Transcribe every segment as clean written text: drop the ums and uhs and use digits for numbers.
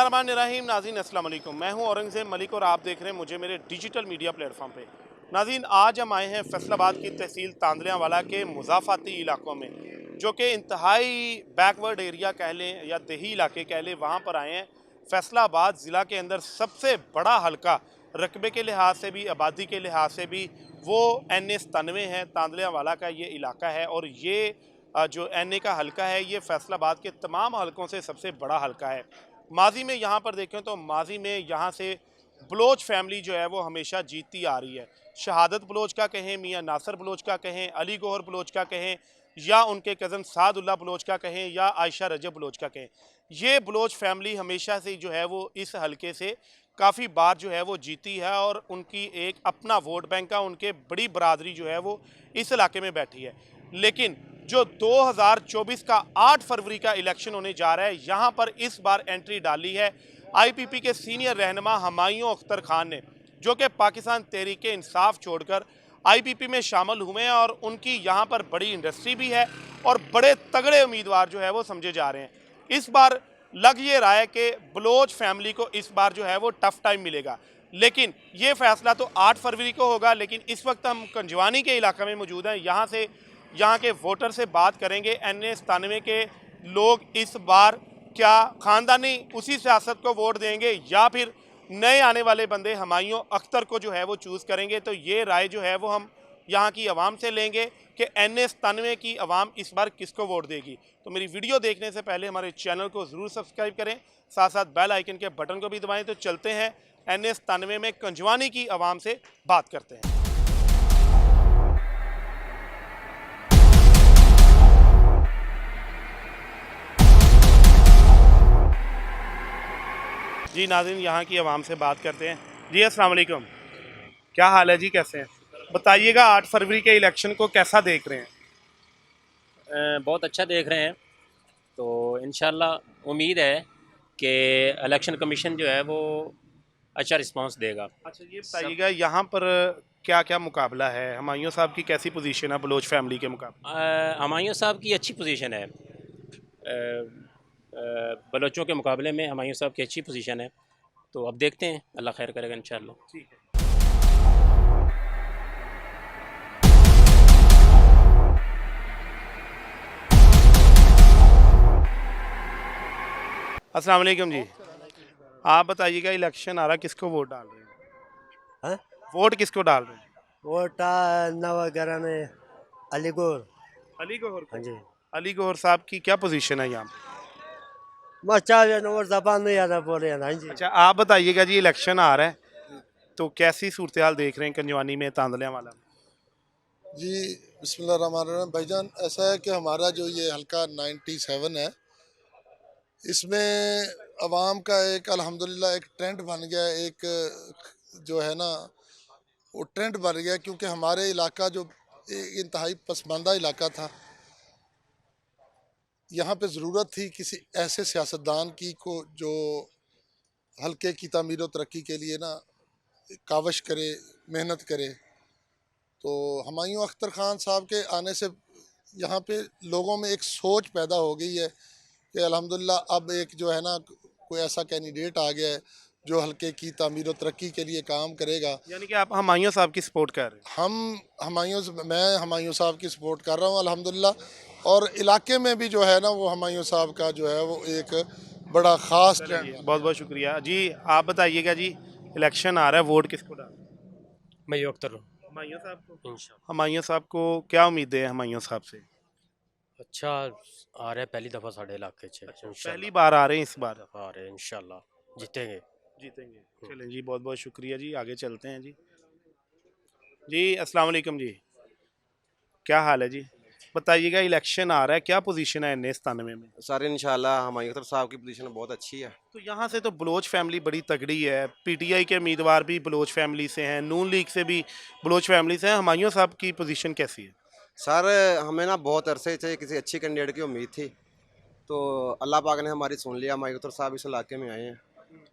बिस्मिल्लाहिर्रहमानिर्रहीम। नाज़रीन अस्सलाम वालेकुम, मैं हूं औरंगज़ेब मलिक और आप देख रहे हैं मुझे मेरे डिजिटल मीडिया प्लेटफॉर्म पे। नाज़रीन आज हम आए हैं फैसलाबाद की तहसील तांदलियावाला के मुज़ाफ़ाती इलाकों में, जो कि इंतहाई बैकवर्ड एरिया कह लें या देही इलाके कह लें, वहाँ पर आए हैं। फैसलाबाद ज़िला के अंदर सबसे बड़ा हल्का रकबे के लिहाज से भी, आबादी के लिहाज से भी वो NA 97 है। तांदलियावाला का ये इलाका है और ये जो NA का हल्का है ये फैसलाबाद के तमाम हल्कों से सबसे बड़ा हल्का है। माजी में यहाँ पर देखें तो माजी में यहाँ से बलोच फैमिली जो है वो हमेशा जीतती आ रही है। शहादत बलोच का कहें, मियाँ नासर बलोच का कहें, अली गौहर बलोच का कहें, या उनके कज़न सादुल्ला बलोच का कहें, या आयशा रजब बलोच का कहें, ये बलोच फैमिली हमेशा से जो है वो इस हलके से काफ़ी बार जो है वो जीती है और उनकी एक अपना वोट बैंक है, उनके बड़ी बरादरी जो है वो इस इलाके में बैठी है। लेकिन जो 2024 का 8 फरवरी का इलेक्शन होने जा रहा है, यहाँ पर इस बार एंट्री डाली है IPP के सीनियर रहनुमा हुमायूं अख्तर खान ने, जो कि पाकिस्तान तहरीक इंसाफ छोड़कर IPP में शामिल हुए हैं और उनकी यहाँ पर बड़ी इंडस्ट्री भी है और बड़े तगड़े उम्मीदवार जो है वो समझे जा रहे हैं। इस बार लग ये रहा है कि बलोच फैमिली को इस बार जो है वो टफ टाइम मिलेगा, लेकिन ये फैसला तो 8 फरवरी को होगा। लेकिन इस वक्त हम कंजवानी के इलाके में मौजूद हैं, यहाँ के वोटर से बात करेंगे। NA 97 के लोग इस बार क्या ख़ानदानी उसी सियासत को वोट देंगे या फिर नए आने वाले बंदे हुमायूं अख्तर को जो है वो चूज़ करेंगे, तो ये राय जो है वो हम यहाँ की आवाम से लेंगे कि NA 97 की आवाम इस बार किसको वोट देगी। तो मेरी वीडियो देखने से पहले हमारे चैनल को ज़रूर सब्सक्राइब करें, साथ साथ बेल आइकन के बटन को भी दबाएं। तो चलते हैं NA 97 में कंजवानी की आवाम से बात करते हैं। जी नाज़रीन, यहाँ की आवाम से बात करते हैं। जी अस्सलाम वालेकुम, क्या हाल है जी, कैसे हैं? बताइएगा 8 फरवरी के इलेक्शन को कैसा देख रहे हैं? बहुत अच्छा देख रहे हैं। तो इंशाल्लाह उम्मीद है कि इलेक्शन कमीशन जो है वो अच्छा रिस्पांस देगा। अच्छा ये बताइएगा यहाँ पर क्या क्या मुकाबला है, हुमायूं साहब की कैसी पोजीशन है बलोच फैमिली के मुकाबले? हुमायूं साहब की अच्छी पोजीशन है। बलोचों के मुकाबले में हुमायूं साहब की अच्छी पोजीशन है। तो अब देखते हैं, अल्लाह खैर करेगा इंशाल्लाह। ठीक है। अस्सलाम वालेकुम जी, आप बताइएगा इलेक्शन आ रहा, किसको वोट डाल रहे हैं? हाँ? वोट किसको डाल रहे हैं? वोट नवगरा में अलीगढ़। अली गौहर को। हाँ जी, अली गौहर साहब की क्या पोजीशन है यहाँ पे? मचा और जबान नहीं आता बोले हाँ जी। अच्छा आप बताइएगा जी, इलेक्शन आ रहा है तो कैसी सूरत हाल देख रहे हैं कंजवानी में, तांदलियावाला में? जी बिस्मिल्लाहिर्रहमानिर्रहीम। भाईजान ऐसा है कि हमारा जो ये हल्का 97 है, इसमें अवाम का एक अल्हम्दुलिल्लाह एक ट्रेंड बन गया है। एक जो है ना वो ट्रेंड बन गया, क्योंकि हमारे इलाका जो एक इंतहाई पसमानदा इलाका था, यहाँ पे ज़रूरत थी किसी ऐसे सियासतदान की को जो हल्के की तामीर और तरक्की के लिए ना कावश करे, मेहनत करे। तो हुमायूं अख्तर ख़ान साहब के आने से यहाँ पे लोगों में एक सोच पैदा हो गई है कि अल्हम्दुलिल्लाह अब एक जो है ना कोई ऐसा कैंडिडेट आ गया है जो हल्के की तामीर और तरक्की के लिए काम करेगा। यानी कि आप हुमायूं साहब की सपोर्ट कर रहे हैं? मैं हुमायूं साहब की सपोर्ट कर रहा हूँ अल्हम्दुलिल्लाह, और इलाके में भी जो है ना वो हुमायूं साहब का जो है वो एक बड़ा ख़ास ट्रेंड। बहुत बहुत शुक्रिया जी। आप बताइएगा जी, इलेक्शन आ रहा है, वोट किसको डाल रहे हैं? मैं अख्तर हुमायूं साहब को। इंशाल्लाह हुमायूं साहब को क्या उम्मीदें हैं हुमायूं साहब से? अच्छा आ रहा है, पहली दफ़ा साढ़े इलाके पहली बार आ रहे हैं, इस बार आ रहे हैं, इंशाल्लाह जीतेंगे। जीतेंगे। चलें जी, बहुत बहुत शुक्रिया जी, आगे चलते हैं जी। जी अस्सलाम वालेकुम जी, क्या हाल है जी? बताइएगा इलेक्शन आ रहा है, क्या पोजीशन है NA 97 में? सर इंशाल्लाह हुमायूं अख्तर साहब की पोजीशन बहुत अच्छी है। तो यहाँ से तो बलोच फैमिली बड़ी तगड़ी है, PTI के उम्मीदवार भी बलोच फैमिली से हैं, नून लीग से भी बलोच फैमिली से हैं। हुमायूं साहब की पोजीशन कैसी है? सर हमें ना बहुत अरसे से किसी अच्छी कैंडिडेट की उम्मीद थी, तो अल्लाह पाक ने हमारी सुन लिया। हुमायूं अख्तर साहब इस इलाके में आए हैं,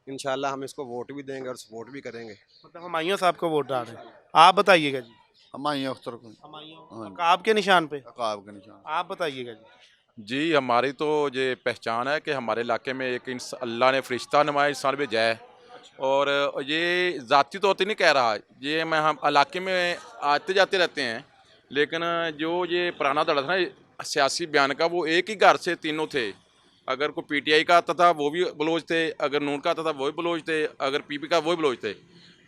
इंशाल्लाह हम इसको वोट भी देंगे और सपोर्ट भी करेंगे। मतलब हुमायूं साहब को वोट डाल रहे हैं। आप बताइएगा जी। हुमायूं अख्तर को। हुमायूं हाँ। अकाब के निशान पे। अकाब के निशान। आप बताइएगा जी। जी हमारी तो ये पहचान है कि हमारे इलाके में एक अल्लाह ने फरिश्ता नुमाया इंसान भेजा है। और ये ज़ाती तौर पे नहीं कह रहा, ये मैं हम इलाके में आते जाते रहते हैं। लेकिन जो ये पुराना दड़ा था ना सियासी बयान का, वो एक ही घर से तीनों थे। अगर कोई पीटीआई का आता था वो भी बलोच थे, अगर नून का आता था वो भी बलोच थे, अगर पीपी का वो भी बलोच थे।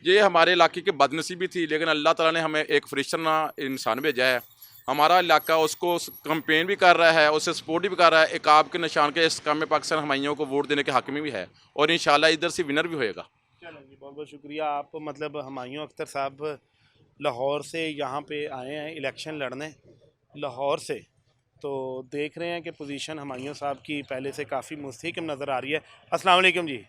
ये हमारे इलाके की बदनसीबी थी, लेकिन अल्लाह ताला ने हमें एक फरिश्ता इंसान भेजा है। हमारा इलाका उसको कंपेन भी कर रहा है, उससे सपोर्ट भी कर रहा है। एक आपके निशान के इस काम में पाकिस्तान हमाइयों को वोट देने के हक में भी है, और इंशाल्लाह इधर से विनर भी होएगा। चलो जी, बहुत बहुत शुक्रिया। आप मतलब हुमायूं अख्तर साहब लाहौर से यहाँ पे आए हैं इलेक्शन लड़ने, लाहौर से। तो देख रहे हैं कि पोजीशन हुमायूं साहब की पहले से काफ़ी मुस्तहकम नज़र आ रही है। अस्सलाम वालेकुम जी,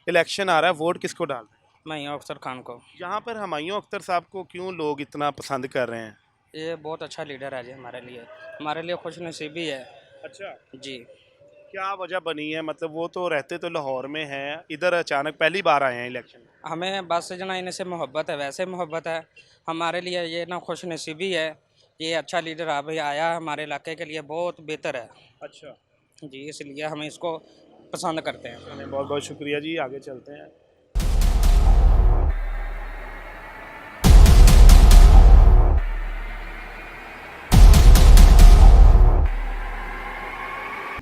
इलेक्शन आ रहा है, वोट किसको डाल रहे हैं? हुमायूं अख्तर खान को। यहाँ पर हुमायूं अख्तर साहब को क्यों लोग इतना पसंद कर रहे हैं? ये बहुत अच्छा लीडर है जी, हमारे लिए खुश नसीबी है अच्छा, जी। क्या वजह बनी है? मतलब वो तो रहते तो लाहौर में हैं, इधर अचानक पहली बार आए हैं इलेक्शन में। हमें बस से जना इनसे मोहब्बत है, वैसे मोहब्बत है। हमारे लिए ये ना खुश नसीबी है, ये अच्छा लीडर अभी आया हमारे इलाके के लिए, बहुत बेहतर है अच्छा जी, इसलिए हम इसको पसंद करते हैं। बहुत बहुत शुक्रिया जी, आगे चलते हैं।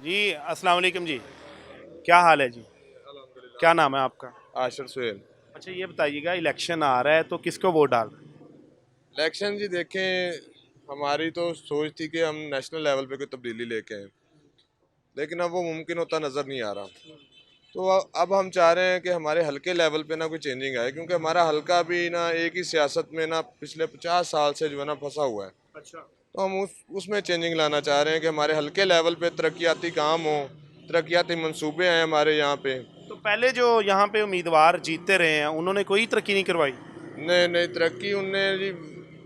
जी अस्सलाम वालेकुम जी, क्या हाल है जी? क्या नाम है आपका? आशर सुहेल। अच्छा ये बताइएगा, इलेक्शन आ रहा है तो किसको वोट डाल रहे हैं? इलेक्शन जी देखें, हमारी तो सोच थी कि हम नेशनल लेवल पे कोई तब्दीली लेके आए, लेकिन अब वो मुमकिन होता नज़र नहीं आ रहा। तो अब हम चाह रहे हैं कि हमारे हल्के लेवल पे ना कोई चेंजिंग आए, क्योंकि हमारा हल्का भी ना एक ही सियासत में ना पिछले 50 साल से जो है ना फंसा हुआ है। अच्छा, तो हम उसमें चेंजिंग लाना चाह रहे हैं कि हमारे हल्के लेवल पे तरक्याती काम हो, तरक्याती मंसूबे हैं हमारे यहाँ पे। तो पहले जो यहाँ पे उम्मीदवार जीतते रहे हैं उन्होंने कोई तरक्की नहीं करवाई? नहीं नहीं, तरक्की उनने जी,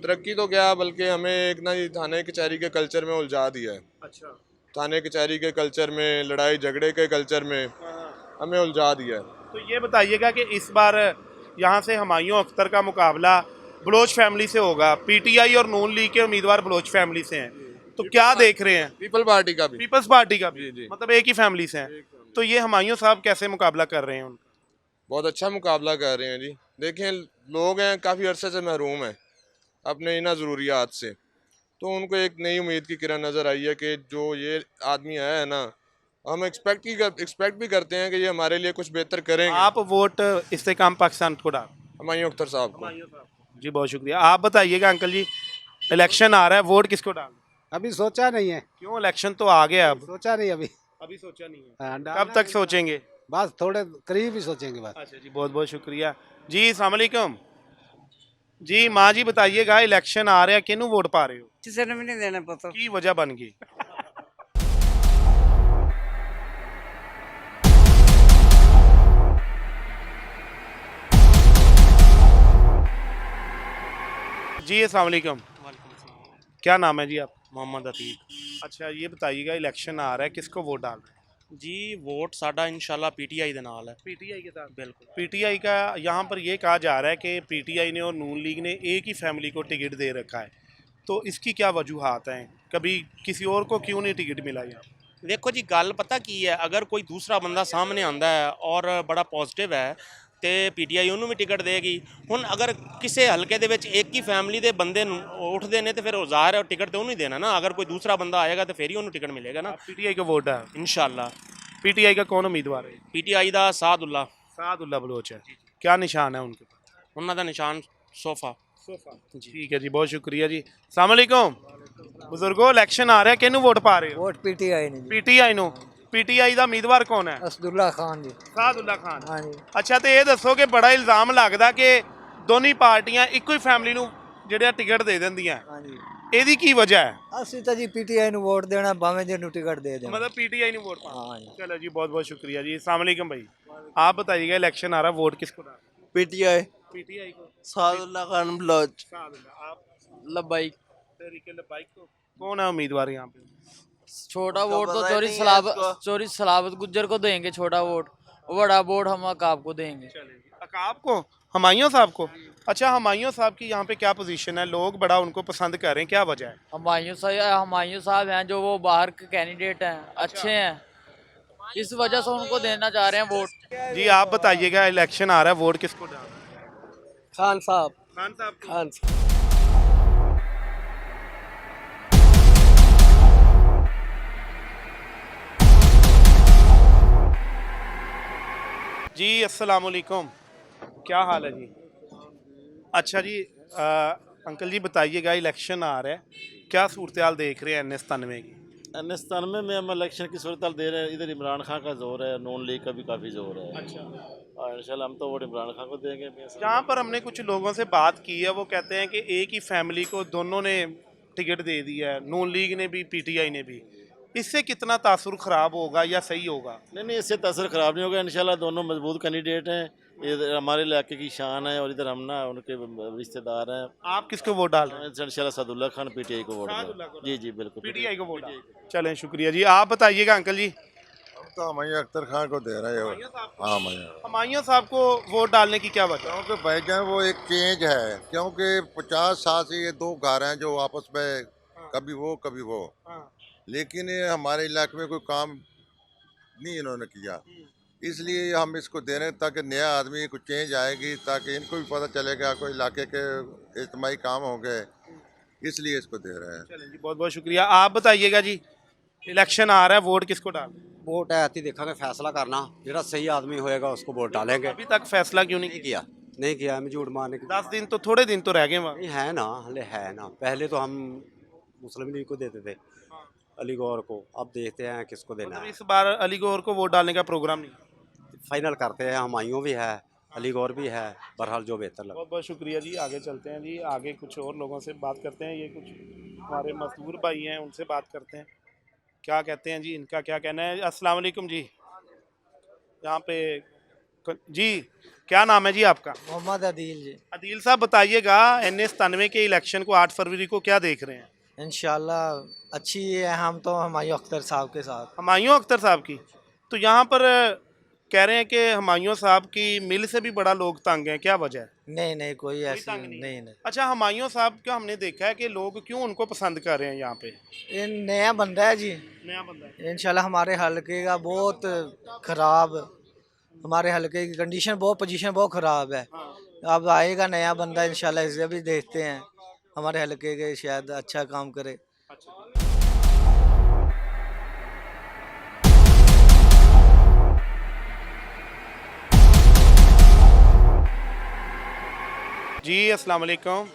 तरक्की तो क्या, बल्कि हमें एक ना ये थाने कचहरी के कल्चर में उलझा दिया है। अच्छा, थाने कचहरी के कल्चर में, लड़ाई झगड़े के कल्चर में हमें उलझा दिया है। तो ये बताइएगा कि इस बार यहाँ से हुमायूं अख्तर का मुकाबला बलोच फैमिली से होगा। पीटीआई और नून लीग के उम्मीदवार बलोच फैमिली से हैं, तो क्या देख रहे हैं? पीपल पार्टी का भी। पीपल्स पार्टी का भी, जी, जी। मतलब एक ही फैमिली से हैं। तो ये हुमायूं साहब कैसे मुकाबला कर रहे हैं उनका? बहुत अच्छा मुकाबला कर रहे हैं जी। देखें, लोग हैं काफ़ी अरसे से महरूम हैं अपने इन ज़रूरियात से, तो उनको एक नई उम्मीद की किरण नज़र आई है कि जो ये आदमी आया है ना, हम एक्सपेक्ट भी करते हैं कि ये हमारे लिए कुछ बेहतर करेंगे। आप वोट इस्तेकाम पाकिस्तान को डाल? हुमायूं अख्तर साहब को। जी बहुत शुक्रिया। आप बताइएगा अंकल जी, इलेक्शन आ रहा है, वोट किसको डाल? अभी सोचा नहीं है, क्यों, इलेक्शन तो आ गया, अब सोचा नहीं अभी। अभी सोचा नहीं है? हाँ, कब तक सोचेंगे? बस थोड़े करीब ही सोचेंगे बस। अच्छा जी, बहुत बहुत शुक्रिया जी। अस्सलाम वालेकुम जी। माँ जी बताइएगा, इलेक्शन आ रहा है, किनू वोट पा रहे हो? किसी ने भी नहीं देना पता। की वजह बन गई? जी अस्सलाम वालेकुम, क्या नाम है जी आप? मोहम्मद अतीक। अच्छा ये बताइएगा, इलेक्शन आ रहा है, किसको वोट डाल रहे हैं? जी वोट साडा इंशाल्लाह पीटीआई दे नाल है। पीटीआई के साथ? बिल्कुल। पीटीआई का यहाँ पर ये कहा जा रहा है कि पीटीआई ने और नून लीग ने एक ही फैमिली को टिकट दे रखा है, तो इसकी क्या वजूहात हैं? कभी किसी और को क्यों नहीं टिकट मिला यहाँ? देखो जी गल पता की है, अगर कोई दूसरा बंदा सामने आंदा है और बड़ा पॉजिटिव है तो पीटीआई ਉਹਨੂੰ भी टिकट देगी। ਹੁਣ अगर किसी हल्के ਦੇ ਵਿੱਚ एक ही फैमिली ਦੇ ਬੰਦੇ ਨੂੰ ਉੱਠਦੇ ਨੇ ਤੇ ਫਿਰ ਉਹ ਜ਼ਾਹਿਰ ਹੈ टिकट तो ਉਹਨੂੰ ही देना ना। अगर कोई दूसरा बंदा आएगा तो फिर ही ਉਹਨੂੰ टिकट मिलेगा ना। पीटीआई का वोट है? इंशाल्लाह। पीटीआई का कौन उम्मीदवार है? पीटीआई ਦਾ ਸਾਦੁੱਲਾ। सादुल्ला बलोच है। क्या निशान है उनके पास? ਉਹਨਾਂ ਦਾ ਨਿਸ਼ਾਨ सोफा। ठीक है जी, बहुत शुक्रिया जी। अस्सलाम वालेकुम बुजुर्गो, इलेक्शन आ रहा है, किनू वोट पा रहे हो? वोट पीटीआई ने। पीटीआई ਨੂੰ। पीटीआई ਦਾ ਉਮੀਦਵਾਰ ਕੌਣ ਹੈ? असदुल्ला खान जी। ਸਾਦੁੱਲਾ ਖਾਨ। हाँ जी। ਅੱਛਾ, ਤੇ ਇਹ ਦੱਸੋ ਕਿ ਬੜਾ ਇਲਜ਼ਾਮ ਲੱਗਦਾ ਕਿ ਦੋਨੀ ਪਾਰਟੀਆਂ ਇੱਕੋ ਹੀ ਫੈਮਿਲੀ ਨੂੰ ਜਿਹੜਾ ਟਿਕਟ ਦੇ ਦਿੰਦੀਆਂ, हाँ जी। ਇਹਦੀ ਕੀ ਵਜ੍ਹਾ ਹੈ? ਅਸੀਂ ਤਾਂ ਜੀ ਪੀਟੀਆਈ ਨੂੰ ਵੋਟ ਦੇਣਾ, ਭਾਵੇਂ ਜਿਹਨੂੰ ਟਿਕਟ ਦੇ ਦੇਣਾ। मतलब पीटीआई ਨੂੰ वोट पाना। हाँ जी। चलो जी, बहुत बहुत शुक्रिया जी। अस्सलाम वालेकुम भाई, आप बताइएगा, इलेक्शन आ रहा है, वोट किसको डाल? पीटीआई पीटीआई को। सादुल्ला खान बलोच। सादुल्ला। आप? लबाई। तहरीके लबाइक को। कौन है उम्मीदवार यहाँ पे? छोटा वोट तो पता ही नहीं है चोरी सलाबत गुज्जर को देंगे छोटा वोट, बड़ा वोट हम अकाब को देंगे। चले जी, अकाब को। हुमायूं साहब को। अच्छा, हुमायूं साहब की यहाँ पे क्या पोजीशन है, लोग बड़ा उनको पसंद कर रहे हैं, क्या वजह है? हुमायूं साहब हैं जो वो बाहर के कैंडिडेट हैं, अच्छे हैं, इस वजह से उनको देना चाह रहे हैं वोट। जी आप बताइएगा, इलेक्शन आ रहा है, वोट किसको डाल रहे हैं? खान साहब। खान साहब को। खान साहब। जी अस्सलाम वालेकुम, क्या हाल है जी? अच्छा जी, अंकल जी बताइएगा, इलेक्शन आ रहा है, क्या सूरत हाल देख रहे हैं NS 93 की? NS 93 में हम इलेक्शन की सूरत हाल दे रहे हैं। इधर इमरान खान का जोर है, नून लीग का भी काफ़ी जोर है। अच्छा, इंशाल्लाह हम तो वोट इमरान खान को देंगे। यहाँ पर हमने कुछ लोगों से बात की है, वो कहते हैं कि एक ही फैमिली को दोनों ने टिकट दे दिया है, नून लीग ने भी PTI ने भी, इससे कितना तासुर ख़राब होगा या सही होगा? नहीं, इससे तासर ख़राब नहीं होगा। इंशाल्लाह दोनों मजबूत कैंडिडेट हैं, इधर हमारे इलाके की शान है और इधर हम ना उनके रिश्तेदार हैं। आप किसको वोट डाल रहे हैं? इंशाल्लाह सादुल्ला खान PTI को वोट दें। जी जी बिल्कुल, PTI को वोट। चलें, शुक्रिया जी। आप बताइएगा अंकल जी। तो हुमायूं अख्तर खान को दे रहे हो। हाँ, हुमायूं साहब को वोट डालने की क्या वजह? क्योंकि भाईजान वो एक चेंज है, क्योंकि 50 साल से ये दो घर हैं जो आपस में कभी वो, लेकिन ये हमारे इलाके में कोई काम नहीं इन्होंने किया, इसलिए हम इसको दे रहे हैं ताकि नया आदमी कुछ चेंज आएगी, ताकि इनको भी पता चलेगा कोई इलाके के इज्तिमाई काम होंगे, इसलिए इसको दे रहे हैं। चलें जी, बहुत बहुत शुक्रिया। आप बताइएगा जी, इलेक्शन आ रहा है, वोट किसको डाल? वोट है आती देखा फैसला करना, जो सही आदमी होएगा उसको वोट डालेंगे। अभी तक फैसला क्यों नहीं किया? नहीं किया, हमें झूठ मारने की 10 दिन तो थोड़े दिन तो रह गए वहाँ। नहीं है ना, हले है ना। पहले तो हम मुस्लिम लीग को देते थे, अली गौर को, अब देखते हैं किसको देना मतलब है। इस बार अली गौर को वोट डालने का प्रोग्राम नहीं? फाइनल करते हैं, हुमायूं भी है, अली गौर भी है, बहरहाल जो बेहतर लगे। बहुत बहुत शुक्रिया जी। आगे चलते हैं जी, आगे कुछ और लोगों से बात करते हैं। ये कुछ हमारे मजदूर भाई हैं, उनसे बात करते हैं, क्या कहते हैं जी, इनका क्या कहना है। अस्सलाम वालेकुम जी। यहाँ पे जी, क्या नाम है जी आपका? मोहम्मद अदील जी। अदील साहब बताइएगा, NS 93 के इलेक्शन को 8 फरवरी को क्या देख रहे हैं? इंशाल्लाह अच्छी है, हम तो हुमायूं अख्तर साहब के साथ। हुमायूं अख्तर साहब की। तो यहाँ पर कह रहे हैं कि हुमायूं साहब की मिल से भी बड़ा लोग तंग हैं, क्या वजह है? नहीं कोई ऐसी तंग नहीं। नहीं। अच्छा, हुमायूं साहब का हमने देखा है कि लोग क्यों उनको पसंद कर रहे हैं यहाँ पे? ये नया बंदा है जी, नया बंदा है। इंशाल्लाह हमारे हलके का बहुत ख़राब, हमारे हलके की कंडीशन बहुत, पोजीशन बहुत ख़राब है। अब आएगा नया बंदा, इंशाल्लाह इसे भी देखते हैं, हमारे हलके के शायद अच्छा काम करे। जी अस्सलाम वालेकुम,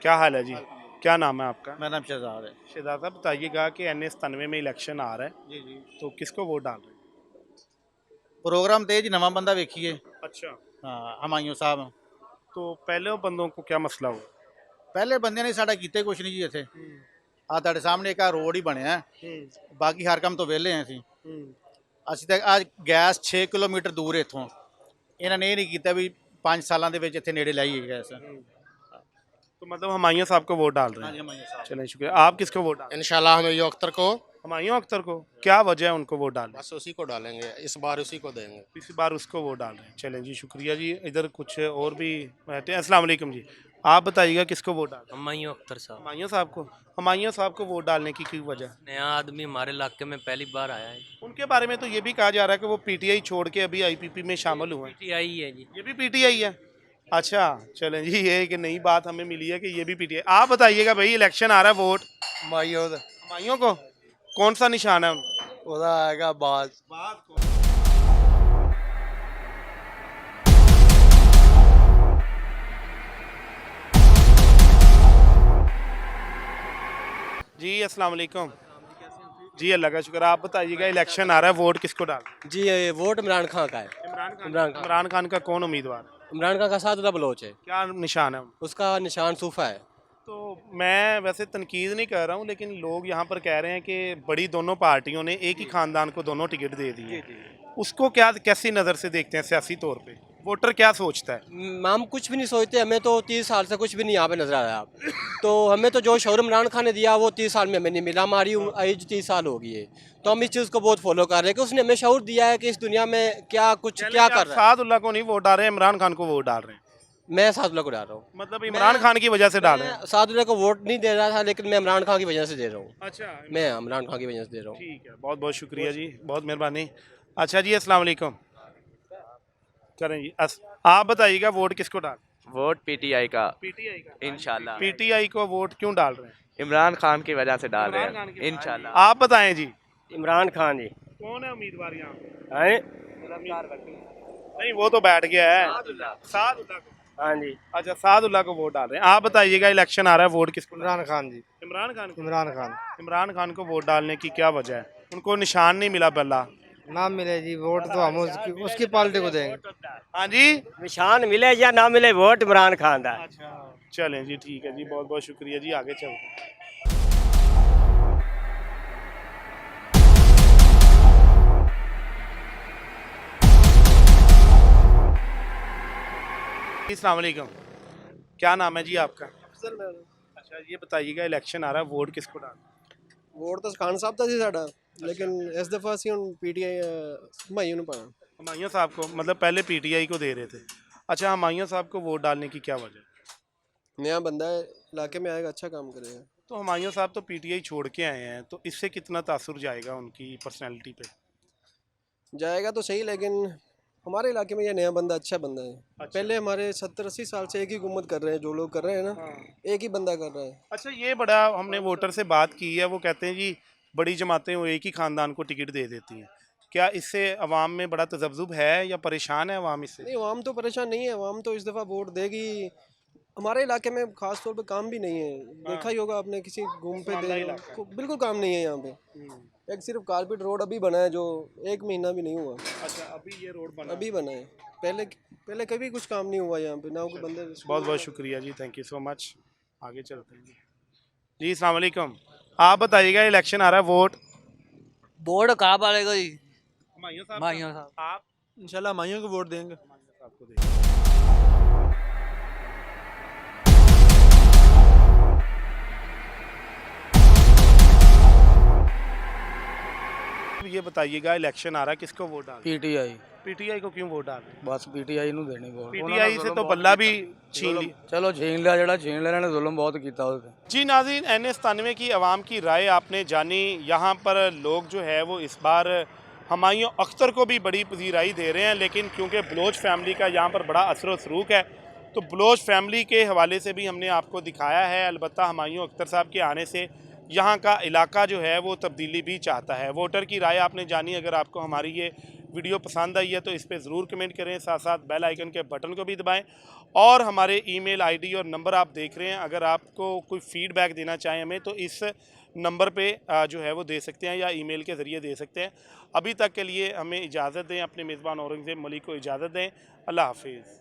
क्या हाल है जी? क्या नाम है आपका? मेरा नाम शहजाद है। शहजाद साहब बताइएगा कि NS 93 में इलेक्शन आ रहा है जी जी, तो किसको वोट डाल रहे हैं? प्रोग्राम ते जी नवा बंदा वेखिए। अच्छा, हाँ, हुमायूं साहब। तो पहले बंदों को क्या मसला हुआ? ਪਹਿਲੇ ਬੰਦਿਆਂ ਨੇ ਸਾਡਾ ਕੀਤੇ ਕੁਛ ਨਹੀਂ ਜੀ ਇੱਥੇ। ਆ ਤੁਹਾਡੇ ਸਾਹਮਣੇ ਇੱਕ ਰੋਡ ਹੀ ਬਣਿਆ, ਬਾਕੀ ਹਰ ਕੰਮ ਤੋਂ ਵਿਹਲੇ ਆ ਅਸੀਂ। ਅਸੀਂ ਤਾਂ ਅੱਜ ਗੈਸ 6 ਕਿਲੋਮੀਟਰ ਦੂਰ ਇੱਥੋਂ, ਇਹਨਾਂ ਨੇ ਇਹ ਨਹੀਂ ਕੀਤਾ ਵੀ 5 ਸਾਲਾਂ ਦੇ ਵਿੱਚ ਇੱਥੇ ਨੇੜੇ ਲਾਈਏ ਗੈਸ। तो मतलब हुमायूं साहब को वोट डाल रहे हाँ जी, हैं। हुमायूं साहब। चलें, शुक्रिया। आप किसको वोट डाल? इंशाल्लाह हुमायूं अख्तर को, हुमायूं अख्तर को। क्या वजह है उनको वोट डालने? बस उसी को डालेंगे, इस बार उसी को देंगे। इस बार उसको वोट डाल रहे हैं। चलें जी, शुक्रिया जी। इधर कुछ और भी बैठे हैं। अस्सलाम वालेकुम जी, आप बताइएगा किसको वोट डाल? हुमायूं अख्तर साहब। हुमायूं साहब को। हुमायूं साहब को वोट डालने की क्यों वजह? नया आदमी हमारे इलाके में पहली बार आया है। उनके बारे में तो ये भी कहा जा रहा है कि वो PTI छोड़ के अभी IPP में शामिल हुए हैं। PTI है जी। ये भी PTI है? अच्छा, चलें जी, ये एक नई बात हमें मिली है कि ये भी PTI। आप बताइएगा भाई, इलेक्शन आ रहा है, वोट हुमायूं को, कौन सा निशान है उनका? आएगा बाज। जी अस्सलाम वालेकुम जी, अल्लाह का शुक्र। आप बताइएगा, इलेक्शन आ रहा है, वोट किसको डाल? जी वोट इमरान खान का है। इमरान खान का कौन उम्मीदवार है? इमरान खान का सादुल्ला बलोच है। क्या निशान है? उसका निशान सूफा है। तो मैं वैसे तनकीद नहीं कर रहा हूँ, लेकिन लोग यहाँ पर कह रहे हैं कि बड़ी दोनों पार्टियों ने एक ही खानदान को दोनों टिकट दे दिए, उसको क्या कैसी नज़र से देखते हैं सियासी तौर पे? वोटर क्या सोचता है? हम कुछ भी नहीं सोचते, हमें तो 30 साल से कुछ भी नहीं यहाँ पे नजर आया। तो हमें तो जो शौर इमरान खान ने दिया वो 30 साल में हमें नहीं मिला। हमारी एज 30 साल हो गई है, तो हम इस चीज़ को बहुत फॉलो कर रहे हैं कि उसने हमें शौर दिया है कि इस दुनिया में क्या कुछ क्या कर रहा है। सादुल्ला को नहीं वोट डाल रहे हैं, इमरान खान को वोट डाल रहे हैं। मैं सादुल्ला को डाल रहा हूँ। मतलब इमरान खान की वजह से डाल रहे हैं? मैं सादुल्ला को वोट नहीं दे रहा था, लेकिन मैं इमरान खान की वजह से दे रहा हूँ। अच्छा, मैं इमरान खान की वजह से दे रहा हूँ। ठीक है, बहुत बहुत शुक्रिया जी, बहुत मेहरबानी। अच्छा जी, अस्सलाम वालेकुम। करें जी, आप बताइएगा वोट किसको डाल? वोट पीटीआई का पीटीआई का। इंशाल्लाह। पीटीआई को वोट क्यों डाल रहे हैं? इमरान खान की वजह से डाल रहे इमरान खान हैं की वजह से। इंशाल्लाह। आप बताएं जी, इमरान खान जी। कौन है उम्मीदवार यहाँ पे? हैं? नहीं, वो तो बैठ गया है। सादुल्ला को। हाँ जी। अच्छा, सादुल्ला को वोट डाल रहे हैं। आप बताइएगा, इलेक्शन आ रहा है, वोट किसको? इमरान खान जी। इमरान खान को। इमरान खान। इमरान खान को वोट डालने की क्या वजह है? उनको निशान नहीं मिला बल्ला। ना मिले जी वोट तो हम उसकी पार्टी को देंगे। हाँ जी, निशान मिले या ना मिले, वोट इमरान खान दा। अच्छा, चलें जी, ठीक है जी, बहुत बहुत शुक्रिया जी, आगे चलते हैं। अस्सलाम वालेकुम, क्या नाम है जी आपका? अच्छा, ये बताइएगा, इलेक्शन आ रहा है, वोट किसको डालना? वोट तो खान साहब का ਸੀ ਸਾਡਾ लेकिन इस दफ़ा ਅਸੀਂ ਹੁਣ पीटीआई ਹਮਾयूं ਨੂੰ ਪਾਣਾ। हुमायूं साहब को, मतलब पहले पीटीआई को दे रहे थे। अच्छा, हुमायूं साहब को वोट डालने की क्या वजह है? नया बंदा है, इलाके में आएगा, अच्छा काम करेगा। तो हुमायूं साहब तो पीटीआई छोड़ के आए हैं, तो इससे कितना तासुर जाएगा उनकी पर्सनैलिटी पे? जाएगा तो सही, लेकिन हमारे इलाके में ये नया बंदा अच्छा बंदा है। पहले हमारे 70-80 साल से एक ही हुकूमत कर रहे हैं, जो लोग कर रहे हैं ना, एक ही बंदा कर रहा है। अच्छा, ये बड़ा हमने वोटर से बात की है, वो कहते हैं जी बड़ी जमातें वो एक ही ख़ानदान को टिकट दे देती हैं। क्या इससे अवाम में बड़ा तजब्जुब है या परेशान है अवाम इससे? नहीं, अवाम तो परेशान नहीं है, अवाम तो इस दफ़ा वोट देगी। हमारे इलाके में खास तौर पे काम भी नहीं है, देखा ही होगा आपने, किसी घूम पे बिल्कुल काम नहीं है यहाँ पे। एक सिर्फ कारपेट रोड अभी बना है, जो 1 महीना भी नहीं हुआ। अच्छा, अभी ये रोड बना? अभी बना है, पहले कभी कुछ काम नहीं हुआ यहाँ पे, ना कोई बंदे। बहुत बहुत शुक्रिया जी, थैंक यू सो मच, आगे चलते हैं जी। अस्सलाम वालेकुम, आप बताइएगा, इलेक्शन आ रहा है, वोट कहाँ डालेगा जी? हुमायूं साहब। हुमायूं साहब। आप? इंशाल्लाह हुमायूं को वोट देंगे। हुमायूं साहब को देंगे। ये बताइएगा, इलेक्शन आ रहा है, किसको वोट डाल? पीटीआई। पीटीआई को क्यों वोट डाल रहे हैं? बस पीटीआई ਨੂੰ ਦੇਣੀ ਵੋਟ। पीटीआई से तो बल्ला भी छीन ली। चलो छीन लिया, ਜਿਹੜਾ छीन लिया ने जुल्म बहुत किया उसने। जी नाज़रीन, NS-97 की आवाम की राय आपने जानी। यहाँ पर लोग जो है वो इस बार हुमायूं अख्तर को भी बड़ी पजीराई दे रहे हैं, लेकिन क्योंकि बलोच फैमिली का यहाँ पर बड़ा असर व सलूक है, तो बलोच फैमिली के हवाले से भी हमने आपको दिखाया है। अलबत्ता हुमायूं अख्तर साहब के आने से यहाँ का इलाका जो है वो तब्दीली भी चाहता है। वोटर की राय आपने जानी। अगर आपको हमारी ये वीडियो पसंद आई है तो इस पर ज़रूर कमेंट करें, साथ साथ बेल आइकन के बटन को भी दबाएं, और हमारे ईमेल आईडी और नंबर आप देख रहे हैं। अगर आपको कोई फ़ीडबैक देना चाहें हमें, तो इस नंबर पे जो है वो दे सकते हैं, या ईमेल के ज़रिए दे सकते हैं। अभी तक के लिए हमें इजाज़त दें, अपने मेज़बान औरंगज़ेब मलिक को इजाज़त दें। अल्लाह हाफिज़।